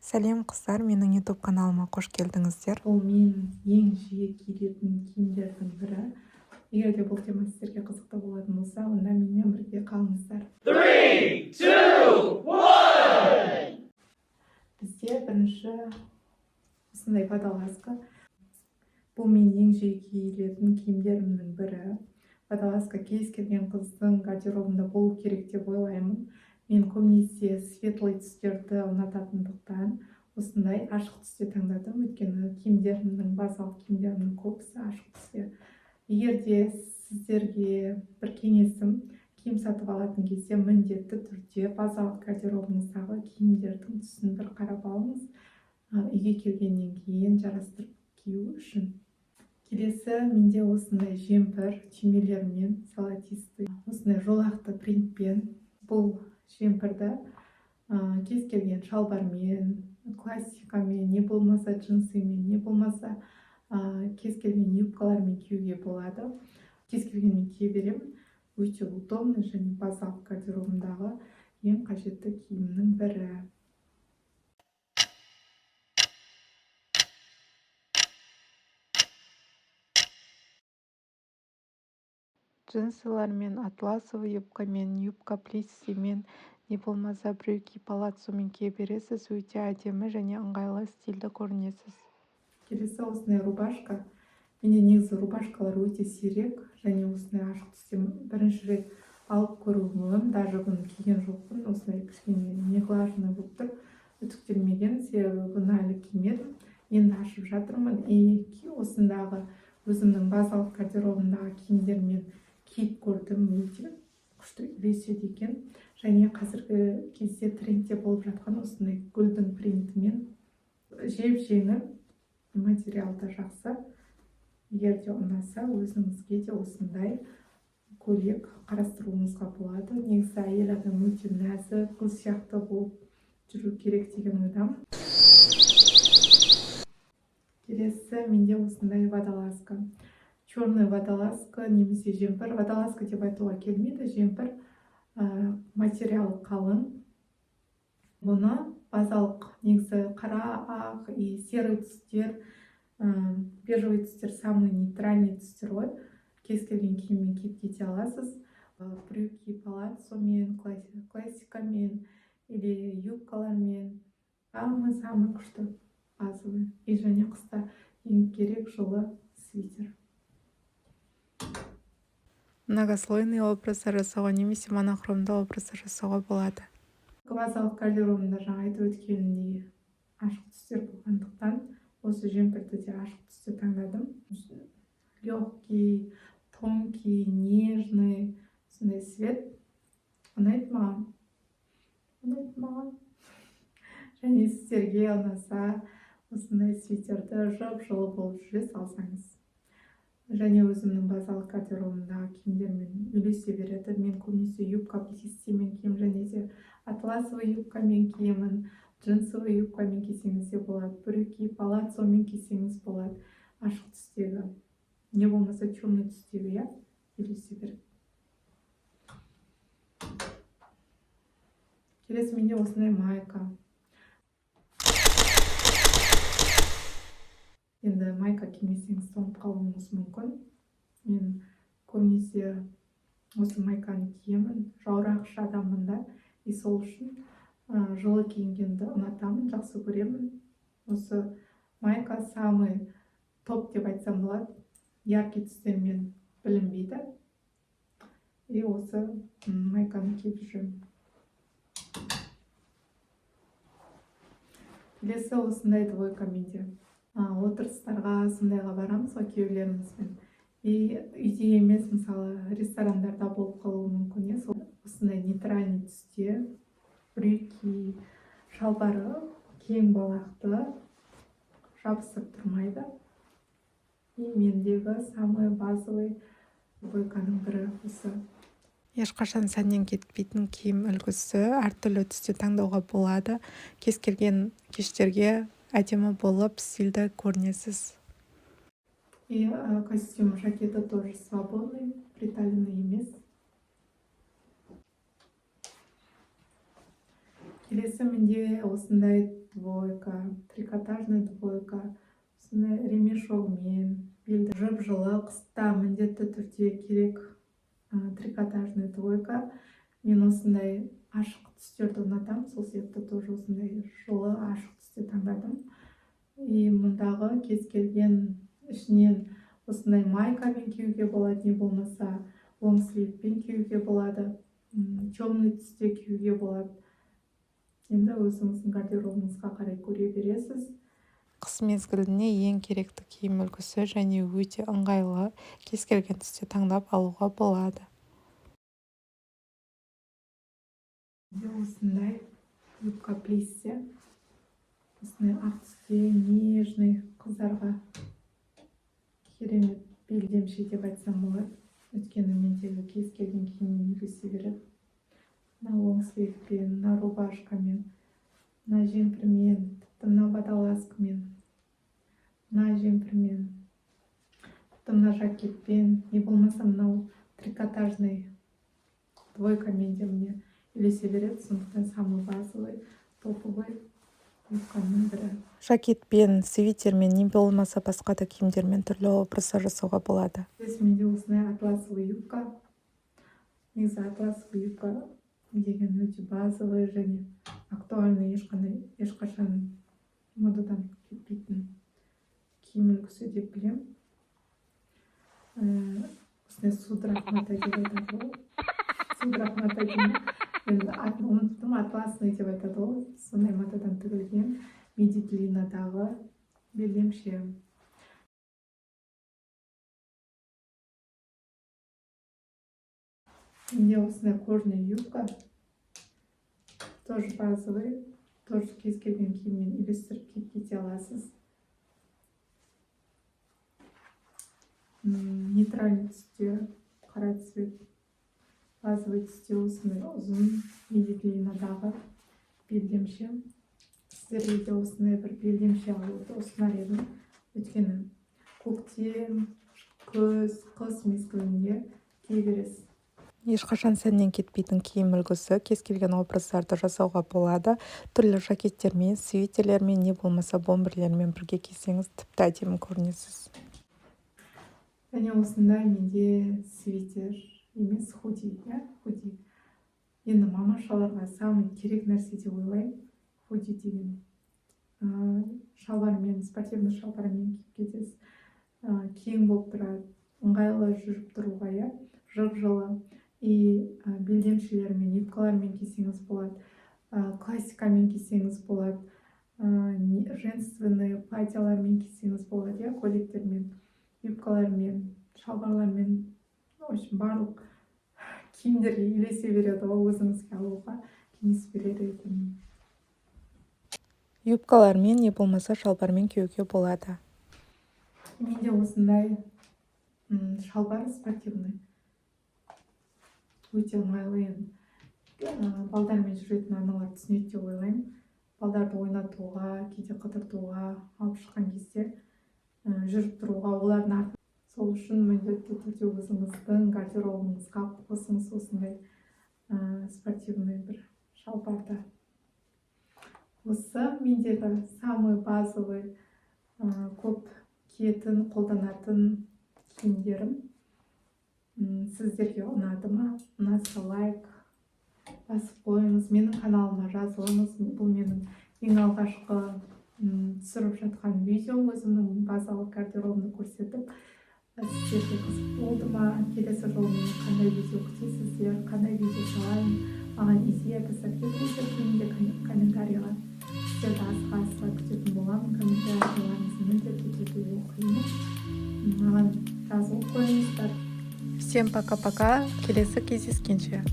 Сәлем қыздар, менің YouTube каналыма қош келдіңіздер. Бұл мен ең жиі киетін киімдердің бірі. Егер де бұл тема сіздерге қызықты болатын болса, онда менімен бірге қалыңыздар. 3, 2, 1! Бізде бірінші осындай водолазка. Бұл мен ең жиі киілетін киімдерімнің бірі. Водолазка кез келген қыздың гардеробында болу керек деп ойлаймын. Мен көбінесе светлый түстерді ұнататындықтан осындай ашық түсте таңдадым. Өйткені киімдерімнің, базалық киімдерімнің көбісі ашық түсте. Егер де сіздерге бір кеңесім, киім сатып алатын кезде міндетті түрде базалық гардеробыңыздағы киімдердің түсін бір қарап алыңыз, үйге келгеннен кейін жарастырып кию үшін. Келесі менде осындай жемпір түймелермен, золотистый, осындай жолақты принтпен. Бұл жемпірді кез келген шалбармен, классикамен, не болмаса джинсымен, не болмаса кез келген юбкалармен киюге болады. Кез келгенмен кие беремін. Өте удобный және базалық гардеробымдағы ең қажетті киімнің бірі. Джинсылармен, атласовый юбкамен, юбка плиссимен, не болмаса брюки палаццомен кие бересіз. Өте әдемі және ыңғайлы стильді көрінесіз. Келесі осындай рубашка. Менде негізі рубашкалар өте сирек, және осындай ашық түсте бірінші рет алып көруім, даже бұны киген жоқпын. Осындай кішкене неглажный болып тұр, үтіктелмеген, себебі бұны әлі кимедім. Енді ашып жатырмын. Осындағы өзімнің базалық гардеробымдағы киімдермен киіп көрдім, өте күшті үйлеседі екен. Және қазіргі кезде трендте болып жатқан осындай гүлдің принтімен жеп-жеңіл, материалда жақсы. Егер де ұнаса, өзіңізге де осындай көйлек қарастыруыңызға болады. Негізі әйел адам өте нәзік, гүл сияқты болып жүру керек деген ойдамын. Келесі менде осындай водолазка. Черный водолазка немесе жемпір. Водолазка деп айтуға келмейді, жемпір. Материалы қалың. Бұны базалық негізі қара, ақ и серый түстер, бежевый түстер, самый нейтральный түстер ғой. Кез келген киіммен киіп кете аласыз. Брюки палаццомен, классикамен или юбкалармен. Самый күшті базовый. И және қыста ең керек жылы свитер. Многослойный образдар жасауға немесе монохромды образдар жасауға болады. Базалық гардеробымда жаңа айтып өткенімдей ашық түстер болғандықтан осы жемпірді де ашық түсте таңдадым. Легкий, тонкий, нежный, сондай свет. Ұнайды маған. Және сіздерге ұнаса, осындай свитерді жып-жылы болып жүре салсаңыз. Және өзімнің базалық гардеробымдағы киімдермен үйлесе береді. Мен көбінесе юбка плиссимен киемін, және де атласовый юбкамен киемін, джинсовый юбкамен кисеңіз де болады, брюки палаццомен кисеңіз болады. Ашық түстегі, не болмаса темный түстегі, үйлесе береді. Келесі менде осындай майка. Енді майка кимесеңіз тоңып қалуыңыз мүмкін. Мен көбінесе осы майканы киемін. Жаурағыш адаммын да. И сол үшін жылы киінгенді ұнатамын, жақсы көремін. Осы майка самый топ деп айтсам болады. Яркий түстермен білінбейді. И осы майканы киіп жүремін. Келесі осындай двойка менде. Отырыстарға, сондайға барамыз ғой күйеулерімізбен. И үйде емес, мысалы, ресторандарда болып қалуы мүмкін. Осындай нейтральный түсте, брюки, шалбары кең балақты, жабысып тұрмайды. И мендегі самый базовый двойканың бірі осы. Ешқашан сәннен кетпейтін киім үлгісі әртүрлі түсте таңдауға болады. Кез келген кештерге әдемі болып, стильді көрінесіз. И костюм, жакеті тоже свободный, приталенный емес. келесі менде осындай двойка, трикотажный двойка, осындай ремешогымен белді жып-жылы қыста міндетті түрде керек трикотажный двойка. Мен осындай ашық түстерді ұнатамын, сол себепті тоже осындай жылы ашық түсті таңдадым. И мұндағы кез келген ішінен осындай майкамен киюге болады, не болмаса лонгсливпен киюге болады, темный түсте киюге болады. Енді өзіңіздің гардеробыңызға қарай көре бересіз. Қыс мезгіліне ең керекті киім үлгісі және өте ыңғайлы, кез келген түсте таңдап алуға болады. Осындай юбка плиссе, осындай ақ түсте нежный, қыздарға керемет белдемше деп айтсам болады. Өйткені мендегі кез келген киіммен үйлесе береді. Мына лонгсливпен, мына рубашкамен, мына жемпірмен, тіпті мына водолазкамен, мына жемпірмен, тіпті мына жакетпен, не болмаса мынау трикотажный двойкамен де мне үйлесе береді. Сондықтан самый базовый, топовый юбканың бірі. Жакетпен, свитермен, не болмаса басқа да киімдермен түрлі образдар жасауға болады. Менде осындай атласовый юбка. Негізі атласовый юбка деген өте базовый және актуальный, ешқашан модадан кетпейтін киім үлгісі деп білем. Осындай судрахмата деп айтады ғой. Судрахмата деймін. Мен атын ұмыттым, атласный деп айтады ғой. Сондай матадан тігілген медидлинадағы белдемше. Менде осындай кожаный юбка, тоже базовый, тоже кез келген киіммен үйлестіріп кете аласыз. Нейтральный түсте, қара цвет, базовый түсте осындай ұзын медидлинадағы белдемше. Сіздерге де осындай бір белдемше алуды ұсынар едім. Өйткені көктем, күз, қыс мезгілінде кие бересіз. Ешқашан сәннен кетпейтін киім үлгісі, кез келген образдарды жасауға болады. Түрлі жакеттермен, свитерлермен, не болмаса бомберлермен бірге кисеңіз тіпті әдемі көрінесіз. Және осындай менде свитер емес, худи. Енді мамашаларға самый керек нәрсе деп ойлаймын. Худи деген шалбармен, спортивный шалбармен киіп кетесіз. Кең болып тұрады, ыңғайлы жүріп тұруға, жып-жылы. И белдемшелермен, юбкалармен кисеңіз болады, классикамен кисеңіз болады, женственный платьялармен кисеңіз болады, көйлектермен, юбкалармен, шалбарлармен, в общем, барлық киімдерге үйлесе береді ғой, өзіңізге алуға кеңес берер едім. Юбкалармен, не болмаса шалбармен киюге болады. Менде осындай шалбар спортивный. Өте ыңғайлы енді. Балдармен жүретін аналар түсінеді деп ойлаймын. Балдарды ойнатуға, кейде қыдыртуға алып шыққан кезде жүріп тұруға, олардың артын. Сол үшін міндетті түрде өзіңіздің гардеробыңызға қосыңыз осындай спортивный бір шалбарды. Осы мендегі самый базовый, көп киетін, қолданатын киімдерім. Сіздерге ұнады ма? Ұнаса лайк басып қойыңыз, менің каналыма жазылыңыз. Бұл менің ең алғашқы түсіріп жатқан видеом, өзімнің базалық гардеробымды көрсетіп, сіздерге қызық болды ма? Келесі жолы менен қандай видео күтесіздер, қандай видео салайын, маған идея жасап кетіңіздер комментарийға. Сіздерді асыға күтетін боламын. Комментарийларыңызды міндетті түрде оқимын. Маған жазылып қойыңыздар. Всем пока-пока, келесі кездескенше.